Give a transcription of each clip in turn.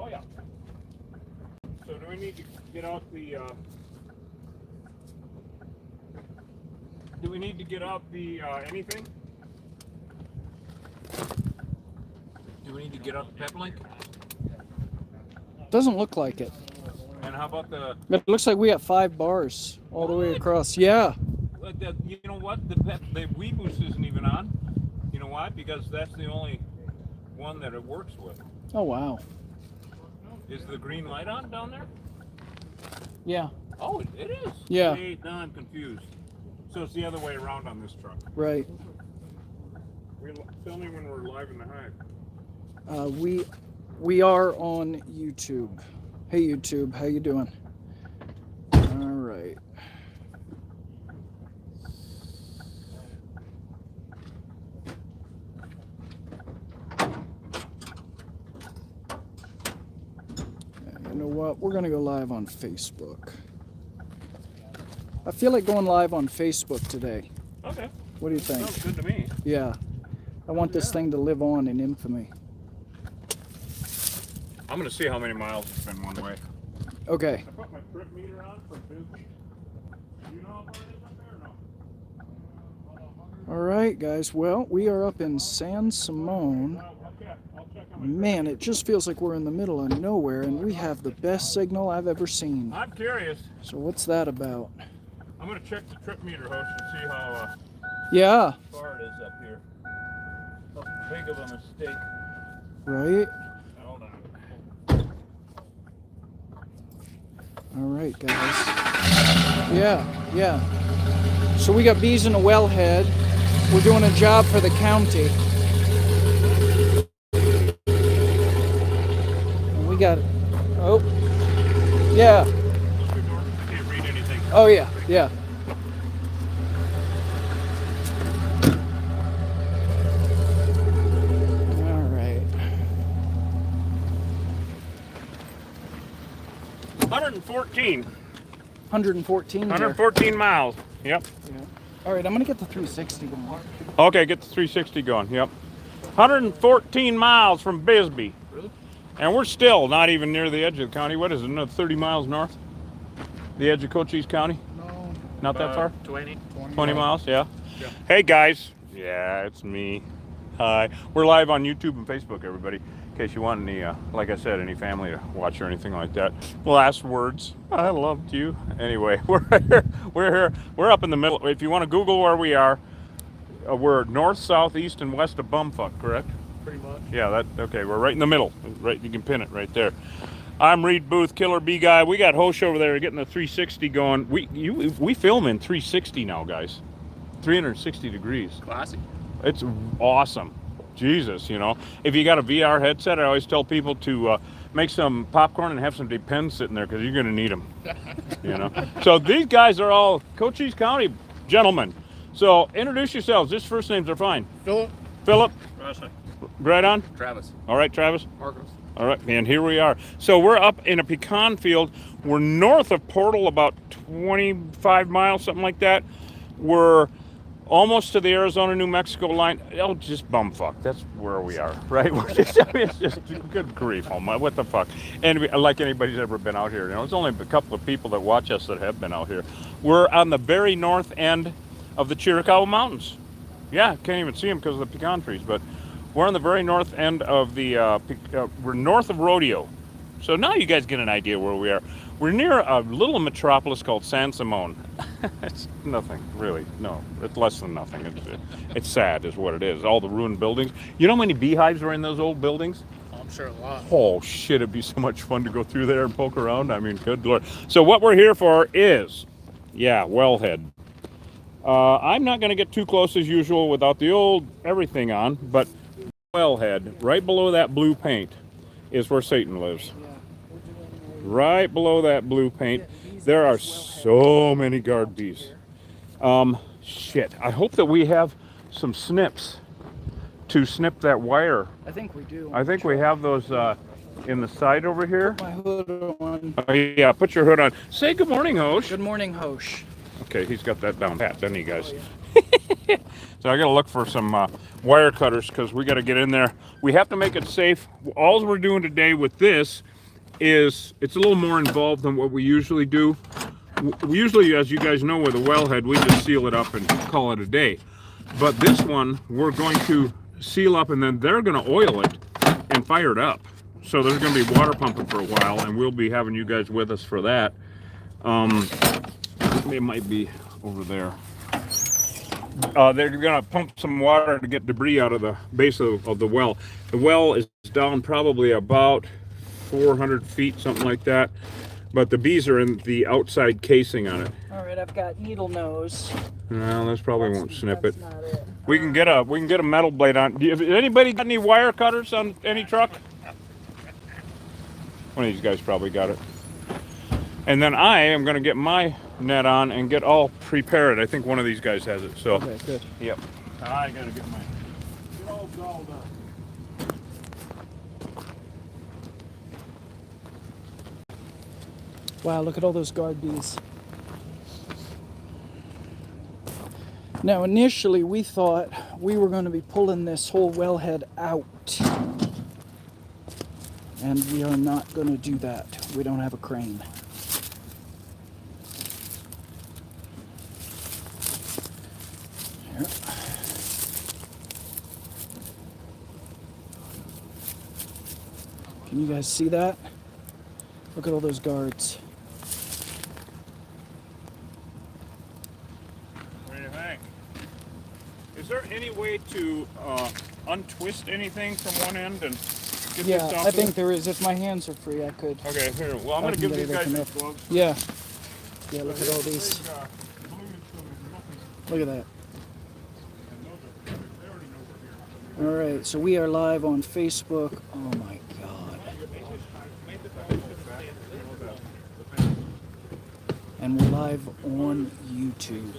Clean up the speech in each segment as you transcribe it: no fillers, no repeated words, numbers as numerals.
Oh yeah. So do we need to get out the? Do we need to get out the anything? Do we need to get out the pep link? Doesn't look like it. And how about the? But it looks like we got 5 bars all the way across. Yeah. You know what? The weed boost isn't even on. You know why? Because that's the only one that it works with. Oh wow. Is the green light on down there? Yeah. Oh, it is. Yeah. Wait, now I'm confused. So it's the other way around on this truck. Right. Tell me when we're live in the hive. We are on YouTube. Hey YouTube, how you doing? All right. You know what? We're gonna go live on Facebook. I feel like going live on Facebook today. Okay. What do you think? Sounds good to me. Yeah. I want this thing to live on in infamy. I'm going to see how many miles it's been one way. Okay. I put my trip meter on for Bisbee. Do you know how far it is up there or no? All right, guys. Well, we are up in San Simon. Man, it just feels like we're in the middle of nowhere, and we have the best signal I've ever seen. I'm curious. So what's that about? I'm going to check the trip meter, host, and see how Yeah. far it is up here. How big of a mistake. Right? Hold on. All right, guys. Yeah. So we got bees in a wellhead. We're doing a job for the county. And we got, oh, yeah. I can't read anything. Oh, yeah. All right. 114. 114 here. 114 miles. Yep. Yeah. All right, I'm going to get the 360 going. Okay, get the 360 going. Yep. 114 miles from Bisbee. Really? And we're still not even near the edge of the county. What is it, another 30 miles north? The edge of Cochise County? No. Not that far? 20. 20 miles, yeah. Hey, guys. Yeah, it's me. Hi. We're live on YouTube and Facebook, everybody. In case you want any, like I said, any family to watch or anything like that. Last words. I loved you. Anyway, we're here. We're up in the middle. If you want to Google where we are, we're north, south, east, and west of Bumfuck, correct? Pretty much. Yeah, okay, we're right in the middle. Right, you can pin it right there. I'm Reed Booth, Killer Bee Guy. We got Hosh over there getting the 360 going. We film in 360 now, guys. 360 degrees. Classic. It's awesome. Jesus, you know. If you got a VR headset, I always tell people to make some popcorn and have some Depends sitting there because you're going to need them. You know. So these guys are all Cochise County gentlemen. So introduce yourselves. Just first names are fine. Philip. Russia. Right on. Travis. All right, Travis. Marcos. All right, and here we are. So we're up in a pecan field. We're north of Portal, about 25 miles, something like that. We're almost to the Arizona-New Mexico line. Oh, just bumfuck. That's where we are, right? It's just good grief, oh my, what the fuck? And like anybody's ever been out here, you know, there's only a couple of people that watch us that have been out here. We're on the very north end of the Chiricahua Mountains. Yeah, can't even see them because of the pecan trees, but we're on the very north end of the, we're north of Rodeo. So now you guys get an idea where we are. We're near a little metropolis called San Simon. It's nothing, really. No, it's less than nothing. It's sad is what it is. All the ruined buildings. You know how many beehives are in those old buildings? I'm sure a lot. Oh, shit, it'd be so much fun to go through there and poke around. I mean, good Lord. So what we're here for is, yeah, wellhead. I'm not going to get too close as usual without the old everything on, but wellhead, right below that blue paint, is where Satan lives. Right below that blue paint, there are so many guard bees. Shit, I hope that we have some snips to snip that wire. I think we do. I think we have those in the side over here. Put my hood on. Oh, yeah, put your hood on. Say good morning, Hosh. Good morning, Hosh. Okay, he's got that down pat, doesn't he, guys? So I got to look for some wire cutters because we got to get in there. We have to make it safe. All we're doing today with this is it's a little more involved than what we usually do. We usually, as you guys know, with a wellhead, we just seal it up and call it a day. But this one, we're going to seal up, and then they're going to oil it and fire it up. So there's going to be water pumping for a while, and we'll be having you guys with us for that. It might be over there. They're going to pump some water to get debris out of the base of the well. The well is down probably about 400 feet, something like that. But the bees are in the outside casing on it. All right, I've got needle nose. No, that's probably won't snip it. Not it. We can get a metal blade on. Anybody got any wire cutters on any truck? One of these guys probably got it. And then I am going to get my net on and get all prepared. I think one of these guys has it. So. Okay, good. Yep. I got to get mine. Get all dolled up. Wow, look at all those guard bees. Now, initially, we thought we were going to be pulling this whole wellhead out. And we are not going to do that. We don't have a crane. Here. Can you guys see that? Look at all those guards. What do you think? Is there any way to untwist anything from one end and get Yeah, this off? I think there is. If my hands are free, I could. Okay, here. Well, I'm going to give these guys these gloves. Yeah. Yeah, look at all these. Look at that. All right, so we are live on Facebook. Oh my God. And we're live on YouTube.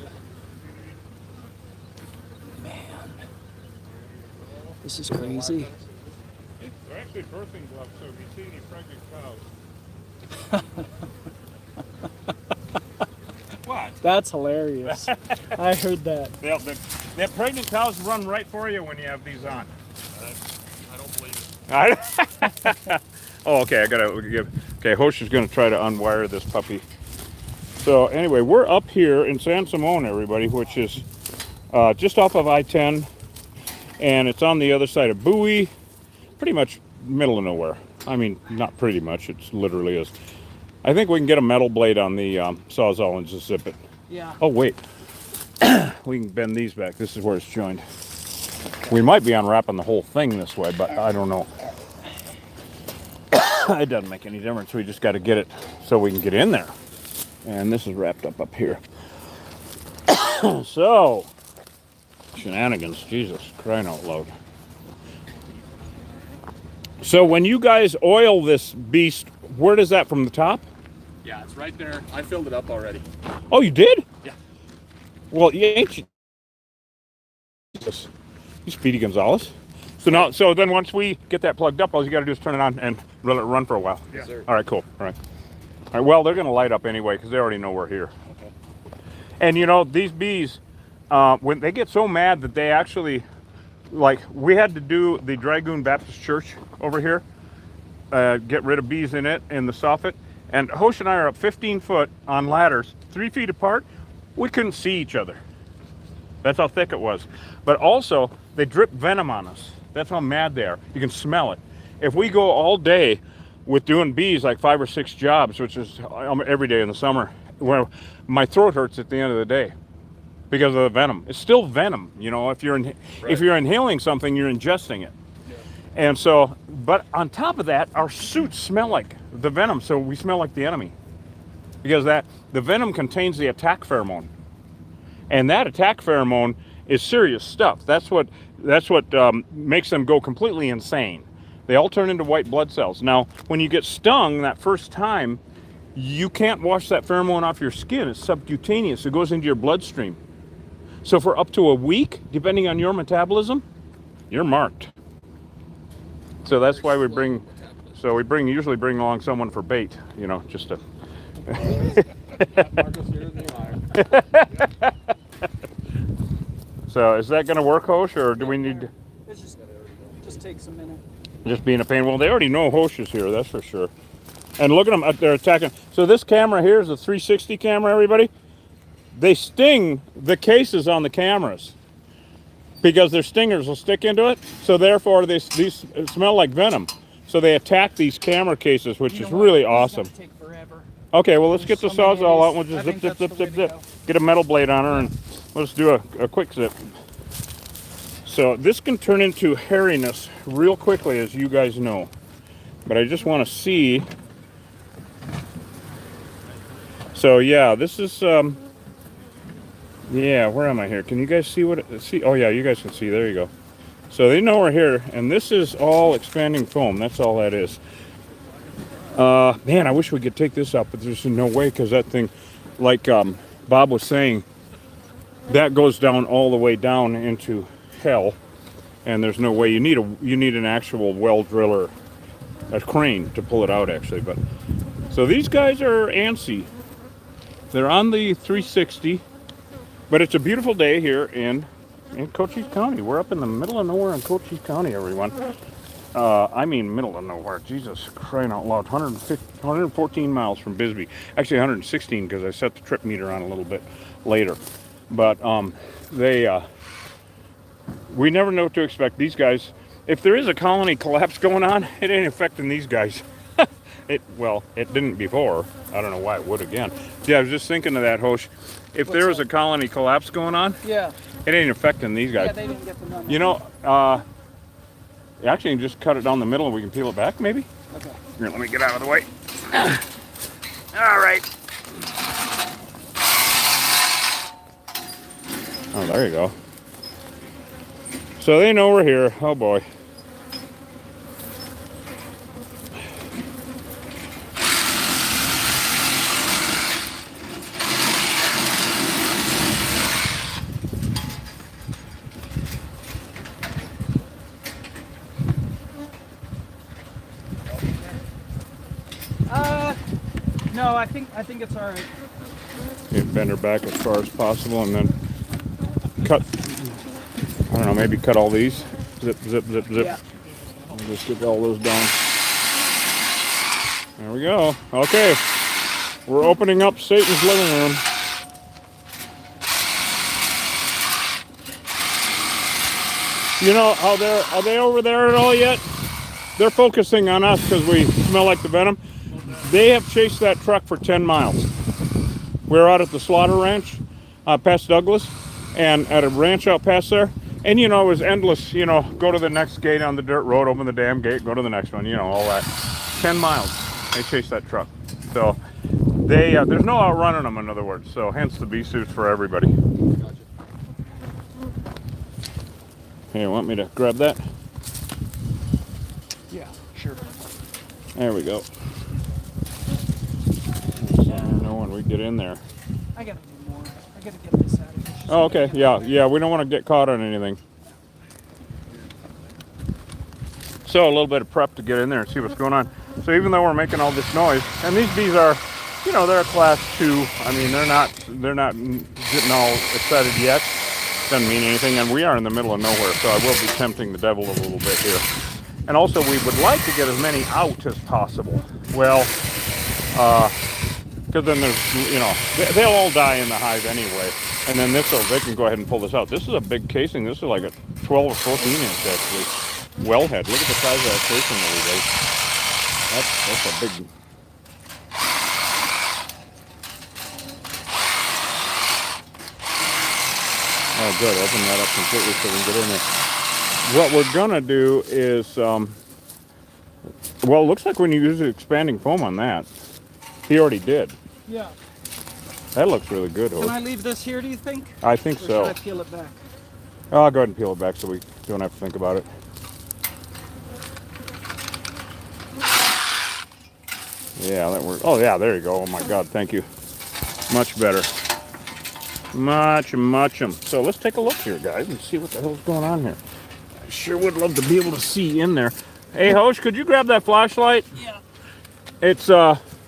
Man, this is crazy. They're actually birthing gloves, so if you see any pregnant cows. What? That's hilarious. I heard that. The pregnant cows run right for you when you have these on. I don't believe it. Oh, okay. I gotta give. Okay, Hosh is gonna try to unwire this puppy. So anyway, we're up here in San Simon, everybody, which is just off of I-10, and it's on the other side of Bowie, pretty much middle of nowhere. I mean, not pretty much. It literally is. I think we can get a metal blade on the Sawzall and just zip it. Yeah. Oh wait, we can bend these back. This is where it's joined. We might be unwrapping the whole thing this way, but I don't know. It doesn't make any difference. We just got to get it so we can get in there. And this is wrapped up here. So, shenanigans, Jesus, crying out loud. So when you guys oil this beast, where does that from the top? Yeah, it's right there. I filled it up already. Oh, you did? Yeah. Well, you ain't you? Jesus. You Speedy Gonzalez. So then once we get that plugged up, all you got to do is turn it on and let it run for a while. Yeah. Yes, sir. All right, cool. All right. All right. Well, they're going to light up anyway because they already know we're here. Okay. And you know, these bees, when they get so mad that they actually, like, we had to do the Dragoon Baptist Church over here, get rid of bees in it in the soffit. And Hosh and I are up 15 foot on ladders, 3 feet apart. We couldn't see each other. That's how thick it was. But also, they drip venom on us. That's how mad they are. You can smell it. If we go all day with doing bees, like 5 or 6 jobs, which is every day in the summer, where my throat hurts at the end of the day because of the venom. It's still venom, you know. If you're if you're inhaling something, you're ingesting it. Yeah. And so, but on top of that, our suits smell like the venom, so we smell like the enemy because the venom contains the attack pheromone, and that attack pheromone is serious stuff. That's what makes them go completely insane. They all turn into white blood cells. Now, when you get stung that first time, you can't wash that pheromone off your skin. It's subcutaneous. It goes into your bloodstream. So for up to a week, depending on your metabolism, you're marked. So that's why we bring, usually bring along someone for bait, you know, just to. So is that going to work, Hosh, or do we need to? It just takes a minute. Just being a pain. Well, they already know Hosh is here, that's for sure. And look at them, they're attacking. So this camera here is a 360 camera, everybody. They sting the cases on the cameras because their stingers will stick into it. So therefore, these smell like venom. So they attack these camera cases, which is really awesome. It's gonna take forever. Okay, well, let's get the There's so many Sawzall out of and we'll these. just I zip, think zip, that's zip, the way zip, to zip. go. Get a metal blade on her and let's do a quick zip. So this can turn into hairiness real quickly, as you guys know. But I just want to see. So yeah, this is, yeah, where am I here? Can you guys see what it, see? Oh yeah, you guys can see, there you go. So they know we're here, and this is all expanding foam. That's all that is. Man, I wish we could take this out, but there's no way, because that thing, like Bob was saying, that goes down all the way down into hell, and there's no way. You need an actual well driller, a crane to pull it out actually. But so these guys are antsy. They're on the 360, but it's a beautiful day here in Cochise County. We're up in the middle of nowhere in Cochise County, everyone. I mean middle of nowhere. Jesus, crying out loud. 114 miles from Bisbee. Actually 116 because I set the trip meter on a little bit later. But we never know what to expect. These guys, if there is a colony collapse going on, it ain't affecting these guys. Well, it didn't before. I don't know why it would again. Yeah, I was just thinking of that, Hosh. If there was a colony collapse going on, Yeah. it ain't affecting these guys. Yeah, they didn't get the number. You know, actually, you can just cut it down the middle and we can peel it back, maybe? Okay. Here, let me get out of the way. All right. Oh, there you go. So they know we're here. Oh, boy. No, I think it's all right. You bend her back as far as possible and then cut, I don't know, maybe cut all these. Zip, zip, zip, zip. Yeah. I'll just get all those down. There we go. Okay. We're opening up Satan's living room. You know, are they over there at all yet? They're focusing on us because we smell like the venom. They have chased that truck for 10 miles. We're out at the slaughter ranch, past Douglas, and at a ranch out past there. And you know, it was endless, you know, go to the next gate on the dirt road, open the damn gate, go to the next one, you know, all that. 10 miles, they chased that truck. So, there's no outrunning them, in other words. So, hence the bee suits for everybody. Hey, you want me to grab that? Yeah, sure. There we go. I know when we get in there. I gotta do more. I gotta get this out of here. Oh, okay. Yeah, we don't want to get caught on anything. So a little bit of prep to get in there and see what's going on. So even though we're making all this noise, and these bees are, you know, they're a class 2. I mean, they're not getting all excited yet. Doesn't mean anything, and we are in the middle of nowhere, so I will be tempting the devil a little bit here. And also, we would like to get as many out as possible. Well, because then there's, you know, they'll all die in the hive anyway. And then they can go ahead and pull this out. This is a big casing. This is like a 12 or 14 inch actually. Wellhead. Look at the size of that casing that we got. That's a big. Oh, good. Open that up completely so we can get in there. What we're gonna do is, well, it looks like when you use the expanding foam on that, he already did. Yeah. That looks really good. Can I leave this here, do you think? I think Or so. should I peel it back? I'll go ahead and peel it back so we don't have to think about it. Yeah, that works. Oh, yeah, there you go. Oh, my God, thank you. Much better. Much. So let's take a look here, guys, and see what the hell's going on here. I sure would love to be able to see in there. Hey, Hosh, could you grab that flashlight? Yeah. It's,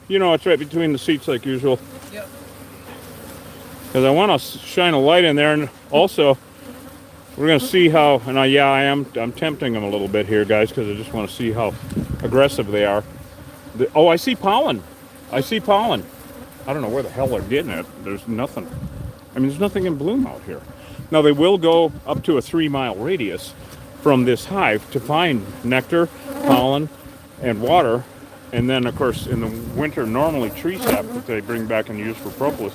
you know, it's right between the seats like usual. Yep. Because I want to shine a light in there, and also we're going to see how, and I'm tempting them a little bit here, guys, because I just want to see how aggressive they are. Oh, I see pollen. I see pollen. I don't know where the hell they're getting it. There's nothing. I mean, there's nothing in bloom out here. Now, they will go up to a 3-mile radius from this hive to find nectar, pollen, and water. And then, of course, in the winter, normally tree sap that they bring back and use for propolis.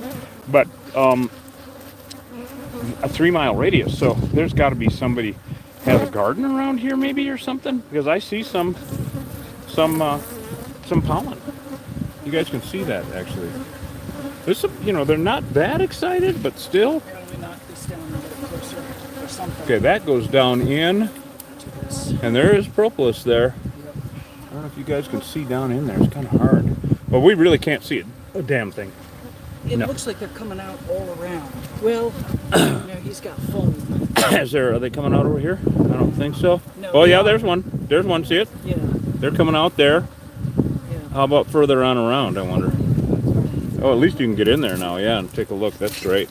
But a 3-mile radius. So there's got to be somebody has a garden around here, maybe, or something, because I see some pollen. You guys can see that actually. There's some, they're not that excited, but still. Let me knock this down a little closer or something. Okay, that goes down in, and there is propolis there. I don't know if you guys can see down in there. It's kind of hard, but we really can't see a damn thing. It looks like they're coming out all around. Well, he's got foam. Are they coming out over here? I don't think so. No, Oh yeah, there's one. There's one. See it? Yeah. They're coming out there. Yeah. How about further on around? I wonder. Oh, at least you can get in there now. Yeah, and take a look. That's great.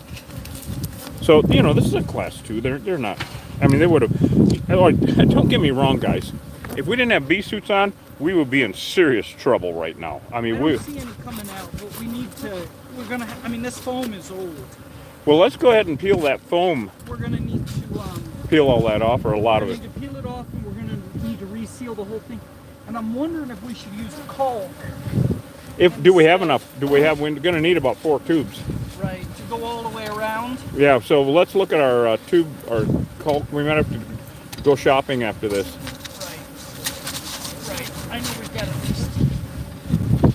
So this is a class 2. They're not. I mean, they would have. Don't get me wrong, guys. If we didn't have bee suits on, we would be in serious trouble right now. I mean, I don't see any coming out, but we need to. We're gonna. This foam is old. Well, let's go ahead and peel that foam. We're gonna need to. Peel all that off, or a lot of it. We need to peel it off, and we're gonna need to reseal the whole thing. And I'm wondering if we should use caulk. Do we have enough? We're going to need about 4 tubes. Right, to go all the way around. Yeah, so let's look at our tube, our caulk. We might have to go shopping after this. Right. I know we've got at least.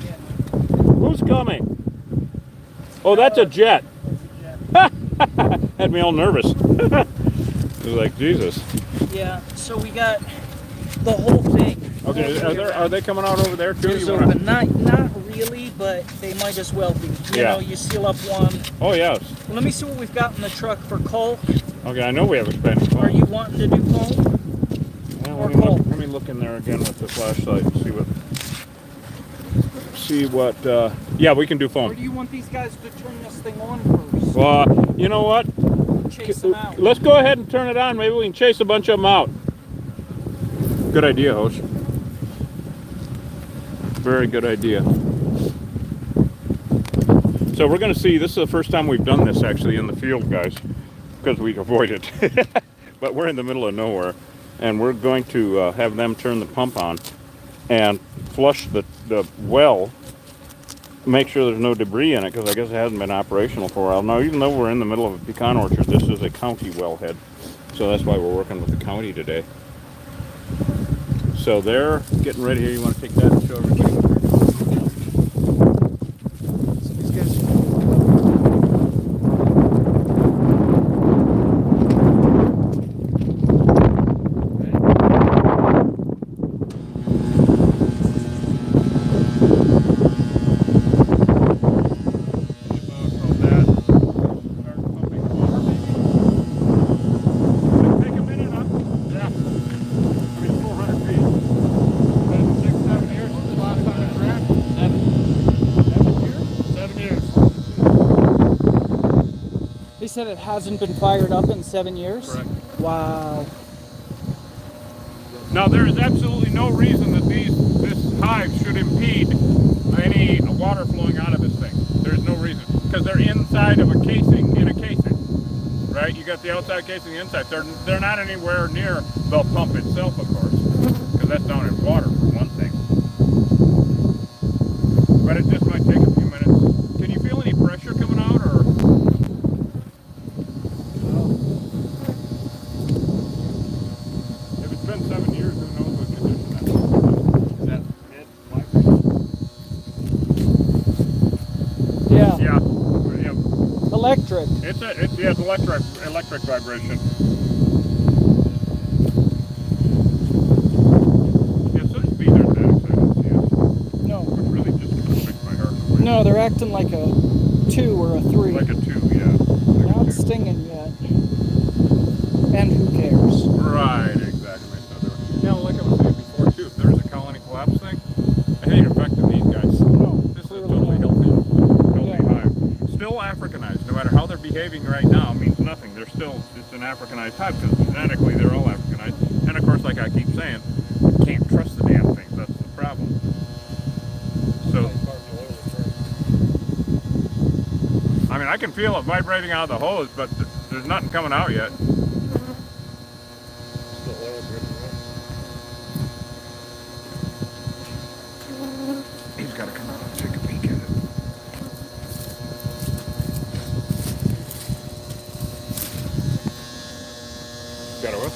Yeah. Who's coming? Oh, that's a jet. Had me all nervous. It was like, Jesus. Yeah, so we got the whole thing. Okay, are they coming out over there too? It's open. Not really, but they might as well be. You seal up one. Oh, yes. Well, let me see what we've got in the truck for caulk. Okay, I know we have a Spanish caulk. Are you wanting to do caulk? Well, let me look in there again with the flashlight and see what. Yeah, we can do foam. Or do you want these guys to turn this thing on first? Well, you know what? Chase them out. Let's go ahead and turn it on. Maybe we can chase a bunch of them out. Good idea, Hosh. Very good idea. So we're going to see, this is the first time we've done this actually in the field, guys, because we avoid it. But we're in the middle of nowhere, and we're going to have them turn the pump on and flush the well, make sure there's no debris in it, because I guess it hasn't been operational for a while. Now, even though we're in the middle of a pecan orchard, this is a county wellhead, so that's why we're working with the county today. So they're getting ready here. You want to take that and show everybody? So these guys said it hasn't been fired up in 7 years? Correct. Wow. Now, there is absolutely no reason that this hive should impede any water flowing out of this thing. There's no reason, because they're inside of a casing in a casing, right? You got the outside casing, the inside. They're not anywhere near the pump itself, of course, because that's down in water for one thing. But it just might take a few minutes. Can you feel any pressure coming out, or? If it's been 7 years, who knows what condition that's in. Is that mid? Yeah. Yeah. Electric. It's electric vibration. Yeah, so these bees aren't that excited to see us. No. It really just breaks my heart. No, they're acting like a 2 or a 3. Like a 2, yeah. Not stinging yet. And who cares? Right, exactly. So like I was saying before too, if there's a colony collapse thing, it ain't affecting these guys. No, This is a clearly totally not. healthy Yeah. hive. Still Africanized. No matter how they're behaving right now means nothing. They're still, it's an Africanized hive because genetically they're all Africanized. And of course, like I keep saying, you can't trust the damn things. That's the problem. can feel it vibrating out of the hose, but there's nothing coming out yet. Still oil dripping out. He's got to come out and take a peek at it. Got a whip?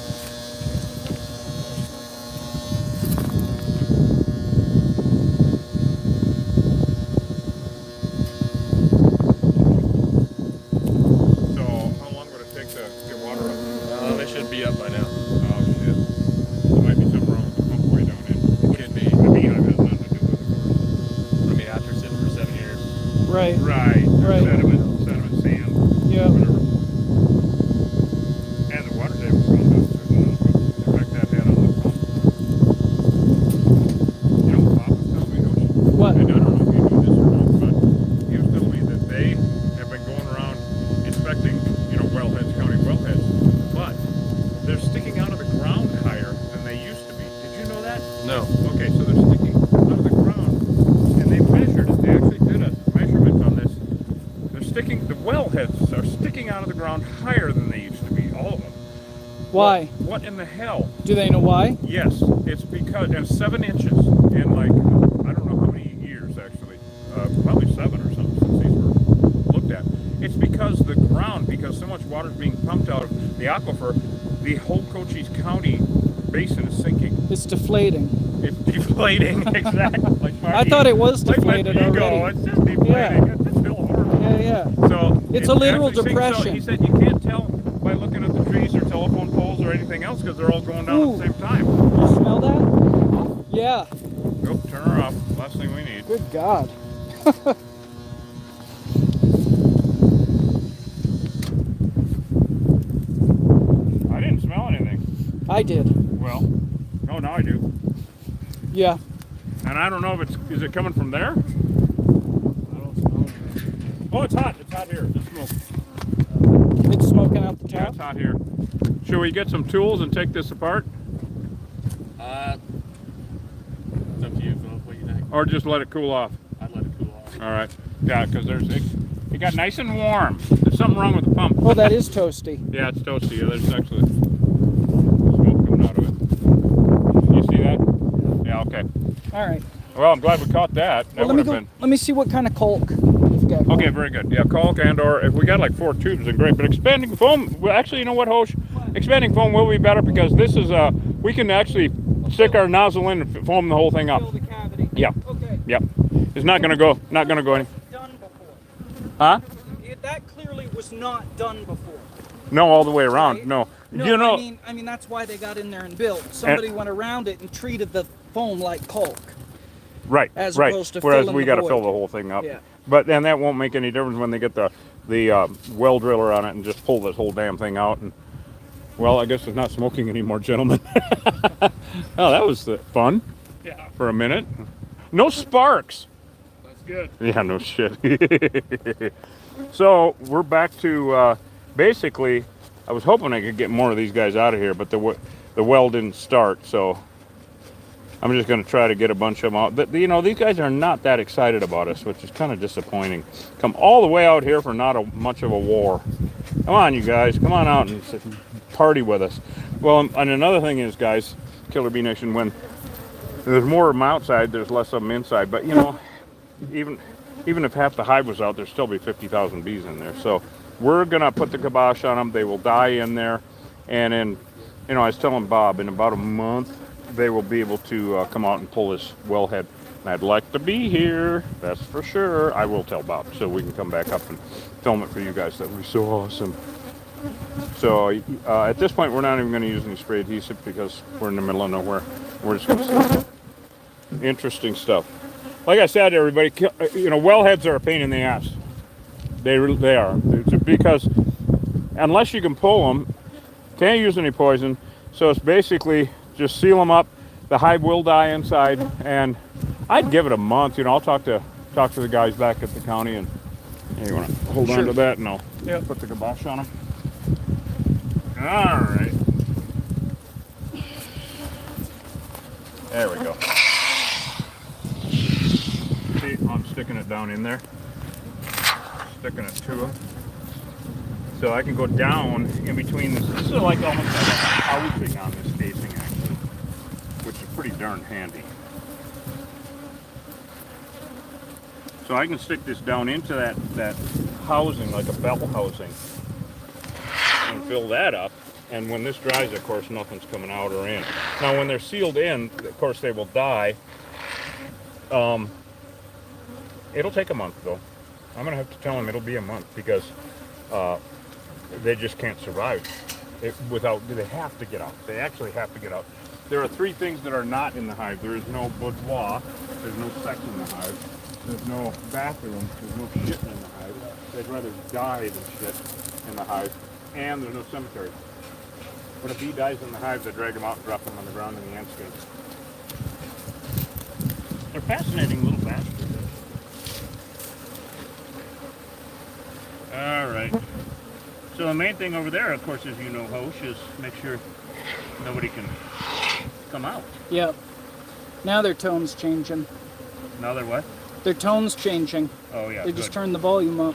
So, how long would it take to get water up? They should be up by now. Oh, shit. There might be something wrong with the pump way down in. Could be. The beehive has nothing to do with it, of course. I mean, after sitting for 7 years. Right. Right. Right. Sediment, sand, Yeah. whatever. And the water table's gone down too. Who knows what effect that had on the pump. You know, Bob was telling me, What? and I don't know if you knew this or not, but he was telling me that they have been going around inspecting, wellheads, county wellheads, but they're sticking out of the ground higher than they used to be. Did you know that? No. Okay, so they're sticking out of the ground, and they measured it. They actually did a measurement on this. The wellheads are sticking out of the ground higher than they used to be, all of them. Why? What in the hell? Do they know why? Yes, it's because, and 7 inches in like, I don't know how many years actually, probably 7 or something since these were looked at. It's because the ground, because so much water is being pumped out of the aquifer, the whole Cochise County basin is sinking. It's deflating. It's deflating, exactly. Like I thought it was like my deflated ego, already. it's just deflating. Yeah. It's still horrible. Yeah. So It's a literal actually sinks. depression. So he said you can't tell by looking at the trees or telephone poles or anything else because they're all going down at the same time. You smell that? Yeah. Go turn her off. Last thing we need. Good God. I didn't smell anything. I did. Well, oh, now I do. Yeah. And I don't know if is it coming from there? I don't smell anything. Oh, it's hot. It's hot here. It's smoke. It's smoking out the Yeah, top. it's hot here. Should we get some tools and take this apart? It's up to you, Philip. What do you think? Or just let it cool off? I'd let it cool off. All right. Yeah, because it got nice and warm. There's something wrong with the pump. Oh, that is toasty. Yeah, it's toasty. Yeah, there's actually smoke coming out of it. You see that? Yeah, okay. All right. Well, I'm glad we caught that. That Well, let me would go. have been. Let me see what kind of caulk you've got. Okay, very good. Yeah, caulk and or if we got like 4 tubes, then great. But expanding foam, well, actually, you know what, Hosh? Expanding foam will be better because this is we can actually stick our nozzle in and foam the whole thing up. Fill the cavity. Yeah. Okay. Yep. It's not gonna go any. Done before. Huh? That clearly was not done before. No, all the way around. Right? No. No, You know. I mean that's why they got in there and built. Somebody went around it and treated the foam like caulk. Right. as right. opposed to Whereas filling we the got to void. fill the whole thing up. Yeah. But then that won't make any difference when they get the well driller on it and just pull this whole damn thing out. And well, I guess it's not smoking anymore, gentlemen. Oh, that was fun. Yeah, For a minute. No sparks. that's good. Yeah, no shit. So we're back to basically. I was hoping I could get more of these guys out of here, but the well didn't start. So I'm just going to try to get a bunch of them out. But you know, these guys are not that excited about us, which is kind of disappointing. Come all the way out here for not much of a war. Come on, you guys. Come on out and party with us. Well, and another thing is, guys, Killer Bee Nation, when there's more of them outside, there's less of them inside. But you know, even if half the hive was out, there'd still be 50,000 bees in there. So we're gonna put the kibosh on them. They will die in there, and in, you know, I was telling Bob, in about a month they will be able to come out and pull this wellhead. And I'd like to be here, that's for sure. I will tell Bob so we can come back up and film it for you guys. That would be so awesome. So at this point, we're not even going to use any spray adhesive because we're in the middle of nowhere. We're just going to see interesting stuff. Like I said, everybody, you know, wellheads are a pain in the ass. They are. It's because unless you can pull them, can't use any poison. So it's basically just seal them up. The hive will die inside, and I'd give it a month. You know, I'll talk to the guys back at the county, and you want to hold on to that, and I'll put the kibosh on them. All right. There we go. See, I'm sticking it down in there. Sticking it to them. So I can go down in between this. This is like almost like a housing on this casing actually, which is pretty darn handy. So I can stick this down into that housing, like a bell housing, and fill that up. And when this dries, of course, nothing's coming out or in. Now, when they're sealed in, of course, they will die. It'll take a month, though. I'm going to have to tell them it'll be a month because they just can't survive without, they have to get out. They actually have to get out. There are 3 things that are not in the hive. There is no boudoir. There's no sex in the hive. There's no bathroom. There's no shitting in the hive. They'd rather die than shit in the hive. And there's no cemetery. When a bee dies in the hive, they drag them out and drop them on the ground in the ant skins. They're fascinating little bastards. All right. So the main thing over there, of course, as you know, Hosh, is make sure nobody can come out. Yep. Now their tone's changing. Now they're what? Their tone's changing. Oh yeah. They just turned the volume up.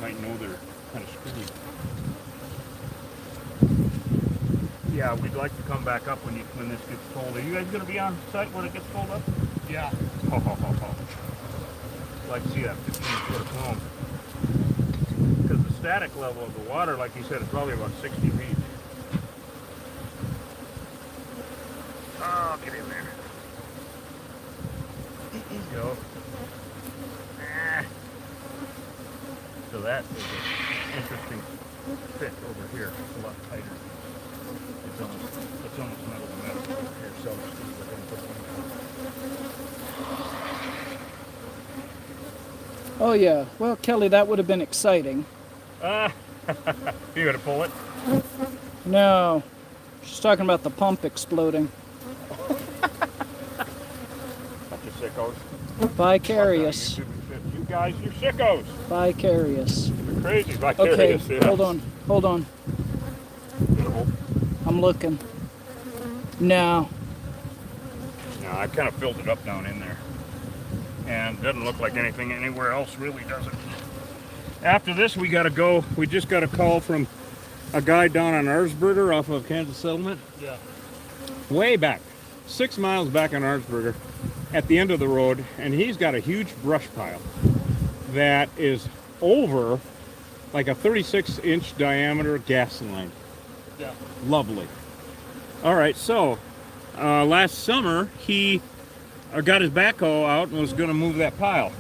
Might know they're kind of screwed. Yeah, we'd like to come back up when this gets cold. Are you guys going to be on site when it gets cold up? Yeah. Ho, ho, ho, ho. I'd like to see that 15-foot of foam. Because the static level of the water, like you said, is probably about 60 feet. Oh, get in there. Go. Ah. So that is an interesting fit over here. It's a lot tighter. It's almost metal to metal over here. So let's see if I can put one. Oh yeah. Well, Kelly, that would have been exciting. You gonna pull it? No. She's talking about the pump exploding. Bunch of sickos. Vicarious. You guys, you're sickos. Vicarious. You're crazy Okay, vicarious. Yeah. hold on. Hold on. I'm looking. No. No, I kind of filled it up down in there. And it doesn't look like anything anywhere else really, does it? After this, we got to go. We just got a call from a guy down on Arsberger off of Kansas Settlement. Yeah. Way back. 6 miles back on Arsberger at the end of the road. And he's got a huge brush pile that is over like a 36-inch diameter gas line. Yeah. Lovely. All right, so last summer he got his backhoe out and was going to move that pile.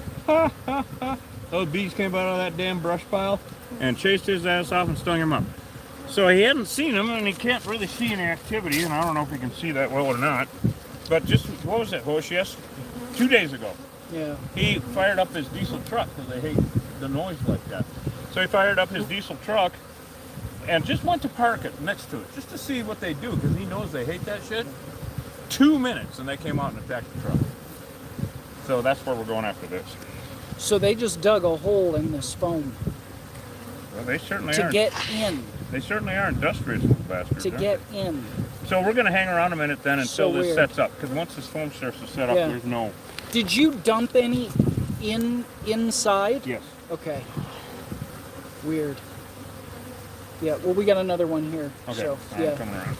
Those bees came out of that damn brush pile and chased his ass off and stung him up. So he hadn't seen them, and he can't really see any activity, and I don't know if he can see that well or not. But just, what was it, Hosh? Yes, 2 days ago, Yeah. he fired up his diesel truck because they hate the noise like that. So he fired up his diesel truck and just went to park it next to it, just to see what they do, because he knows they hate that shit. 2 minutes, and they came out and attacked the truck. So that's where we're going after this. So they just dug a hole in this foam Well, they certainly to are. get in. They certainly are industrious little bastards. To aren't get they? in. So we're going to hang around a minute then until So this weird. sets up, because once this foam starts to set up, Yeah. there's no. Did you dump any inside? Yes. Okay. Weird. Yeah, well, we got another one here. Okay. So, I'm yeah. coming around.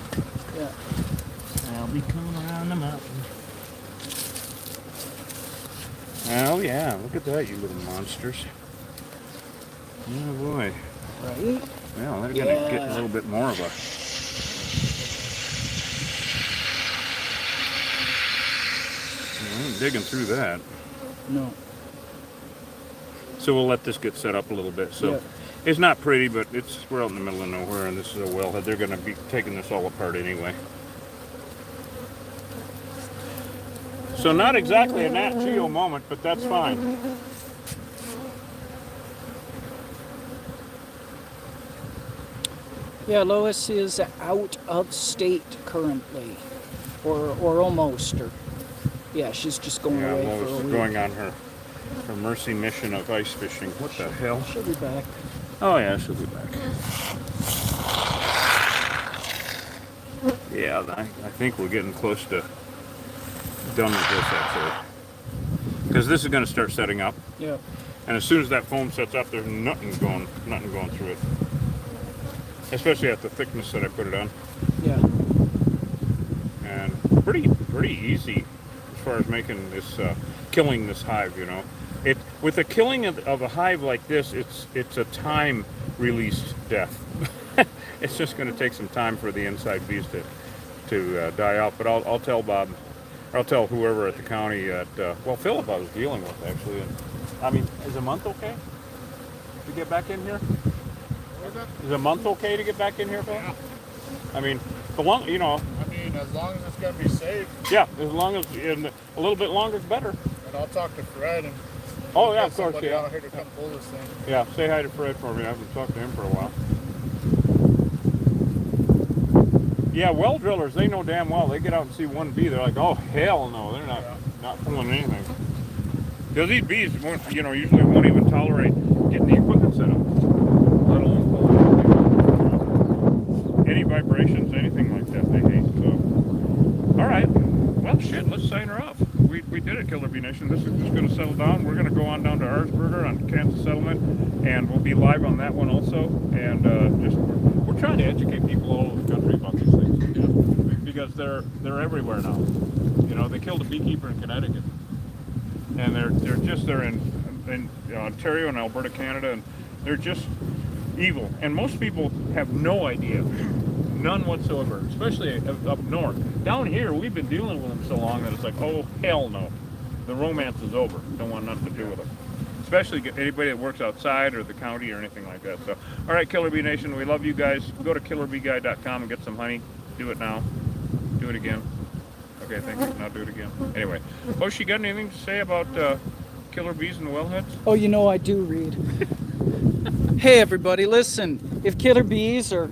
Yeah. I'll be coming around the mountain. Oh yeah, look at that, you little monsters. Oh boy. Right? Well, they're gonna get a little bit more of a. I'm digging through that. No. So we'll let this get set up a little bit. So Yeah. it's not pretty, but we're out in the middle of nowhere, and this is a wellhead. They're gonna be taking this all apart anyway. So not exactly a Nat Geo moment, but that's fine. Yeah, Lois is out of state currently. Or almost. Or yeah, she's just going Yeah, away Lois for a is week. going on her mercy mission of ice fishing. What the hell? She'll be back. Oh yeah, she'll be back. Yeah, I think we're getting close to done with this actually. because this is going to start setting up. Yeah. And as soon as that foam sets up, there's nothing going through it. Especially at the thickness that I put it on. Yeah. And pretty easy as far as making this, killing this hive. You know, with the killing of a hive like this, it's a time released death. It's just going to take some time for the inside bees to die out. But I'll tell Bob, or I'll tell whoever at the county that well, Philip I was dealing with actually. And, I mean, is a month okay to get back in here? Is a month okay to get back in here, Phil? Yeah. I mean, the long, you know. I mean, as long as it's going to be safe. Yeah, as long as and a little bit longer is better. And I'll talk to Fred and Oh yeah, get of course, somebody yeah. out here to come pull this thing. Yeah, say hi to Fred for me. I haven't talked to him for a while. Yeah, well drillers, they know damn well. They get out and see one bee, they're like, oh hell no, they're not pulling anything. Because these bees, you know, usually won't even tolerate getting the equipment set up, let alone pulling anything. Any vibrations, anything like that, they hate. So, all right. Well, shit. Let's sign her off. We did it, Killer Bee Nation. This is just going to settle down. We're going to go on down to Arsberger on Kansas Settlement, and we'll be live on that one also. And we're trying to educate people all over the country about these things, because they're everywhere now. You know, they killed a beekeeper in Connecticut. And they're in Ontario and Alberta, Canada, and they're just evil. And most people have no idea, none whatsoever, especially up north. Down here, we've been dealing with them so long that it's like, oh hell no, the romance is over. Don't want nothing to do with them. Especially anybody that works outside or the county or anything like that. So, all right, Killer Bee Nation, we love you guys. Go to killerbeeguy.com and get some honey. Do it now. Do it again. Okay, thank you. Now do it again. Anyway, Hoshi, got anything to say about killer bees and wellheads? Oh, you know I do read. Hey everybody, listen. If killer bees are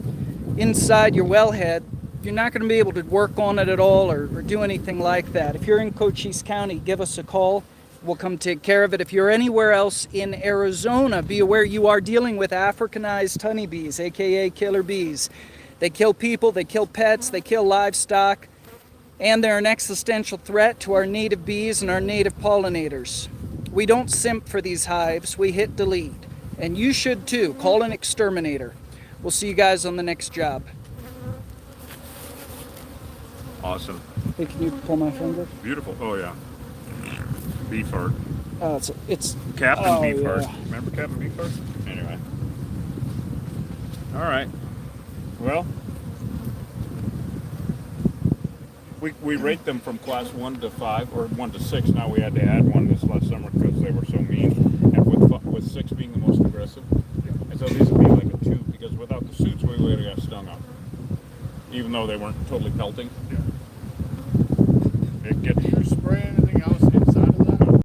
inside your wellhead, you're not going to be able to work on it at all or do anything like that. If you're in Cochise County, give us a call. We'll come take care of it. If you're anywhere else in Arizona, be aware you are dealing with Africanized honeybees, aka killer bees. They kill people, they kill pets, they kill livestock. And they're an existential threat to our native bees and our native pollinators. We don't simp for these hives, we hit delete. And you should too. Call an exterminator. We'll see you guys on the next job. Awesome. Hey, can you pull my finger? Beautiful. Oh yeah. Beefheart. It's Captain oh, Beefheart. yeah. Remember Captain Beefheart? Anyway. All right. Well, we rate them from class 1 to 5 or 1 to 6. Now we had to add 1 this last summer because they were so mean, and with 6 being the most aggressive. And so these would be like a 2, because without the suits we would have got stung up, even though they weren't totally pelting. Yeah. It gets You're spraying